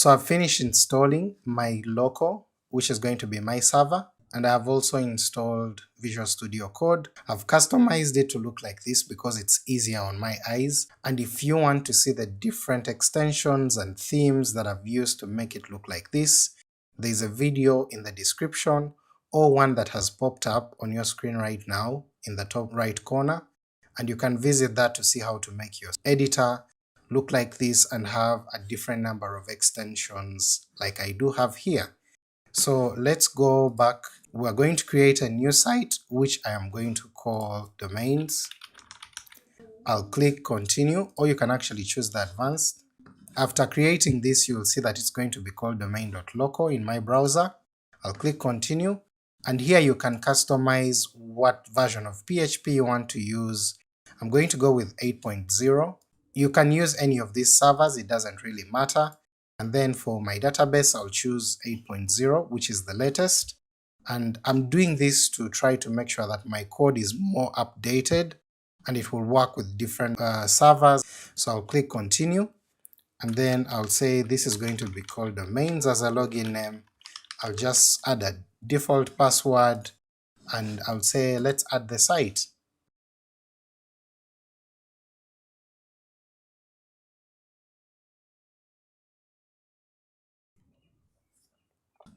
So I've finished installing my local, which is going to be my server, and I've also installed Visual Studio Code. I've customized it to look like this because it's easier on my eyes, and if you want to see the different extensions and themes that I've used to make it look like this, there's a video in the description or one that has popped up on your screen right now in the top right corner, and you can visit that to see how to make your editor look like this and have a different number of extensions like I do have here. So let's go back. We're going to create a new site which I am going to call domains. I'll click continue, or you can actually choose the advanced. After creating this, you'll see that it's going to be called domain.local in my browser. I'll click continue, and here you can customize what version of PHP you want to use. I'm going to go with 8.0. You can use any of these servers, it doesn't really matter. And then for my database, I'll choose 8.0, which is the latest. And I'm doing this to try to make sure that my code is more updated and it will work with different servers. So I'll click continue, and then I'll say this is going to be called domains as a login name. I'll just add a default password, and I'll say let's add the site.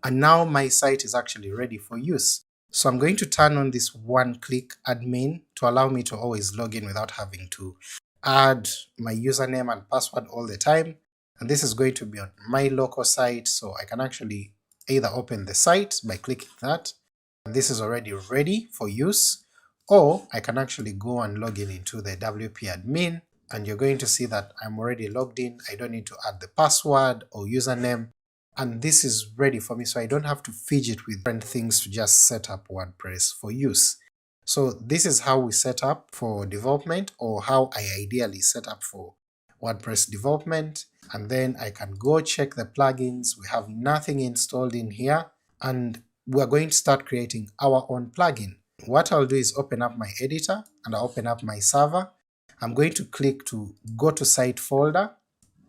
And now my site is actually ready for use. So I'm going to turn on this one-click admin to allow me to always log in without having to add my username and password all the time, and this is going to be on my local site, so I can actually either open the site by clicking that, and this is already ready for use, or I can actually go and log in into the WP admin, and you're going to see that I'm already logged in. I don't need to add the password or username, and this is ready for me, so I don't have to fidget with different things to just set up WordPress for use. So this is how we set up for development, or how I ideally set up for WordPress development, and then I can go check the plugins. We have nothing installed in here, and we're going to start creating our own plugin. What I'll do is open up my editor, and I'll open up my server. I'm going to click to go to site folder,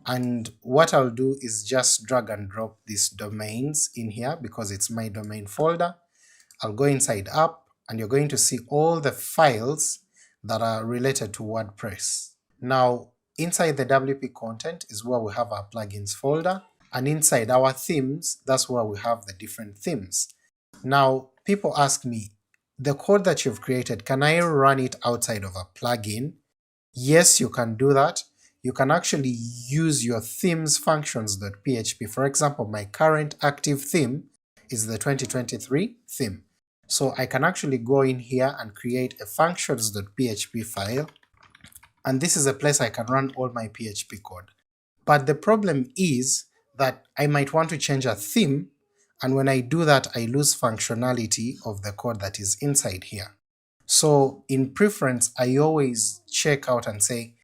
and what I'll do is just drag and drop these domains in here because it's my domain folder. I'll go inside app, and you're going to see all the files that are related to WordPress. Now inside the WP content is where we have our plugins folder, and inside our themes, that's where we have the different themes. Now people ask me, the code that you've created, can I run it outside of a plugin? Yes, you can do that. You can actually use your themes functions.php. For example, my current active theme is the 2023 theme. So I can actually go in here and create a functions.php file, and this is a place I can run all my PHP code. But the problem is that I might want to change a theme, and when I do that I lose functionality of the code that is inside here. So in preference, I always check out and say,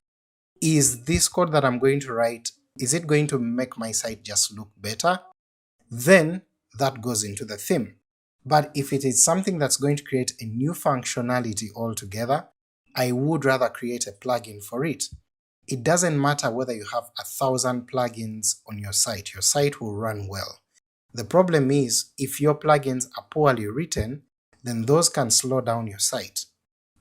is this code that I'm going to write, is it going to make my site just look better? Then that goes into the theme. But if it is something that's going to create a new functionality altogether, I would rather create a plugin for it. It doesn't matter whether you have 1,000 plugins on your site will run well. The problem is, if your plugins are poorly written, then those can slow down your site.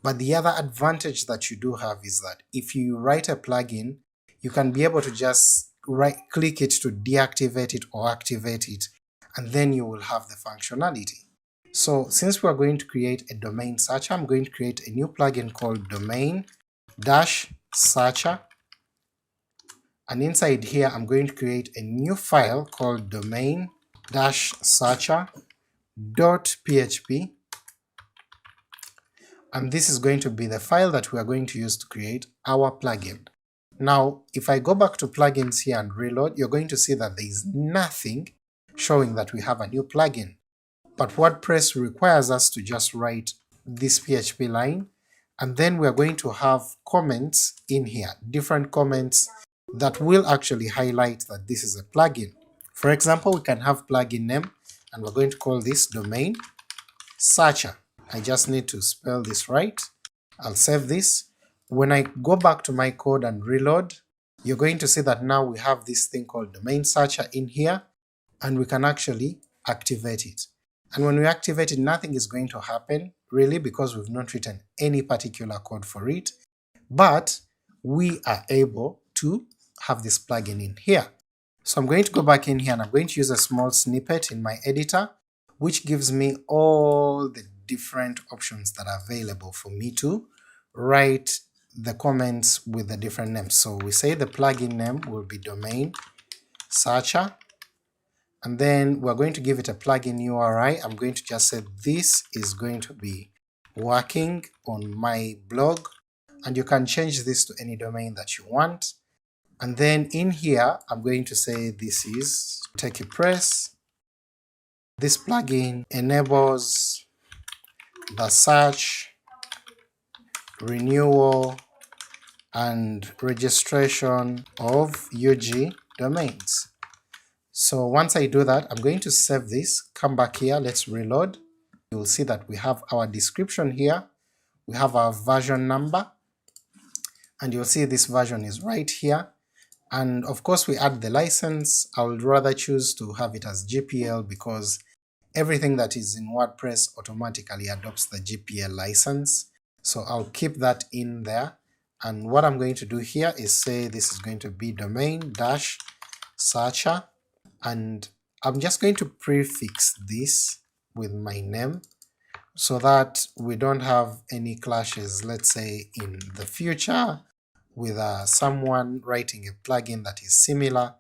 But the other advantage that you do have is that if you write a plugin, you can be able to just click it to deactivate it or activate it, and then you will have the functionality. So since we're going to create a domain searcher, I'm going to create a new plugin called domain-searcher, and inside here I'm going to create a new file called domain-searcher.php, and this is going to be the file that we are going to use to create our plugin. Now if I go back to plugins here and reload, you're going to see that there is nothing showing that we have a new plugin. But WordPress requires us to just write this PHP line, and then we're going to have comments in here, different comments that will actually highlight that this is a plugin. For example, we can have plugin name, and we're going to call this domain searcher. I just need to spell this right. I'll save this. When I go back to my code and reload, you're going to see that now we have this thing called domain searcher in here, and we can actually activate it. And when we activate it, nothing is going to happen really because we've not written any particular code for it, but we are able to have this plugin in here. So I'm going to go back in here and I'm going to use a small snippet in my editor, which gives me all the different options that are available for me to write the comments with the different names. So we say the plugin name will be domain searcher, and then we're going to give it a plugin URI. I'm going to just say this is going to be working on my blog, and you can change this to any domain that you want. And then in here I'm going to say this is WordPress. This plugin enables the search, renewal, and registration of UG domains. So once I do that, I'm going to save this, come back here, let's reload. You'll see that we have our description here, we have our version number, and you'll see this version is right here. And of course we add the license. I would rather choose to have it as GPL because everything that is in WordPress automatically adopts the GPL license. So I'll keep that in there. And what I'm going to do here is say this is going to be domain-searcher, and I'm just going to prefix this with my name so that we don't have any clashes, let's say in the future, with someone writing a plugin that is similar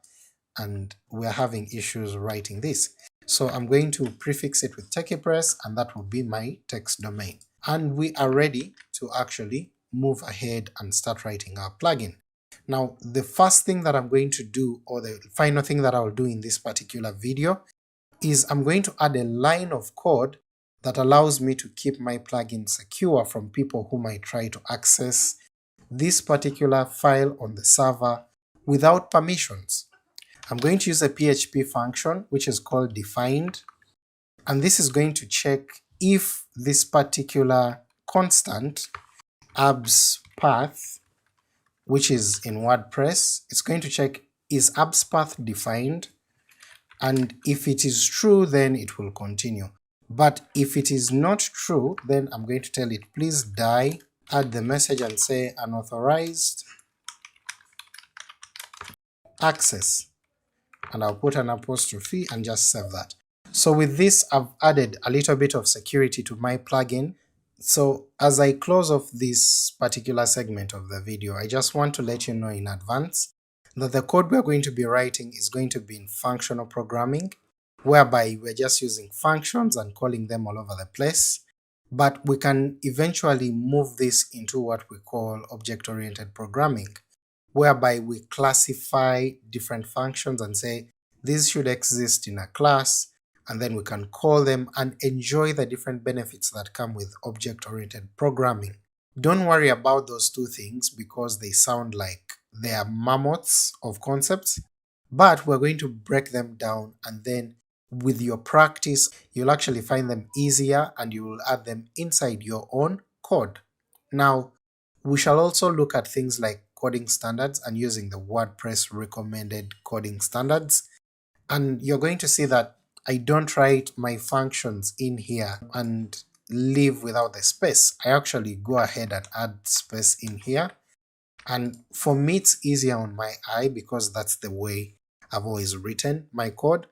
and we're having issues writing this. So I'm going to prefix it with WordPress, and that will be my text domain. And we are ready to actually move ahead and start writing our plugin. Now the first thing that I'm going to do, or the final thing that I'll do in this particular video, is I'm going to add a line of code that allows me to keep my plugin secure from people who might try to access this particular file on the server without permissions. I'm going to use a PHP function which is called defined, and this is going to check if this particular constant abs path, which is in WordPress, it's going to check is abs path defined, and if it is true then it will continue. But if it is not true, then I'm going to tell it please die, add the message and say unauthorized access, and I'll put an apostrophe and just save that. So with this I've added a little bit of security to my plugin. So as I close off this particular segment of the video, I just want to let you know in advance that the code we're going to be writing is going to be in functional programming, whereby we're just using functions and calling them all over the place, but we can eventually move this into what we call object-oriented programming, whereby we classify different functions and say these should exist in a class, and then we can call them and enjoy the different benefits that come with object-oriented programming. Don't worry about those two things because they sound like they are mammoths of concepts, but we're going to break them down, and then with your practice you'll actually find them easier and you will add them inside your own code. Now we shall also look at things like coding standards and using the WordPress recommended coding standards, and you're going to see that I don't write my functions in here and leave without the space. I actually go ahead and add space in here, and for me it's easier on my eye because that's the way I've always written my code,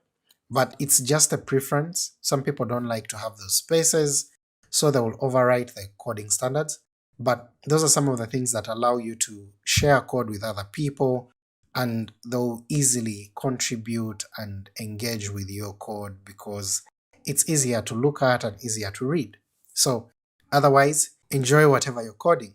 but it's just a preference. Some people don't like to have those spaces, so they will overwrite the coding standards, but those are some of the things that allow you to share code with other people, and they'll easily contribute and engage with your code because it's easier to look at and easier to read. So otherwise, enjoy whatever you're coding.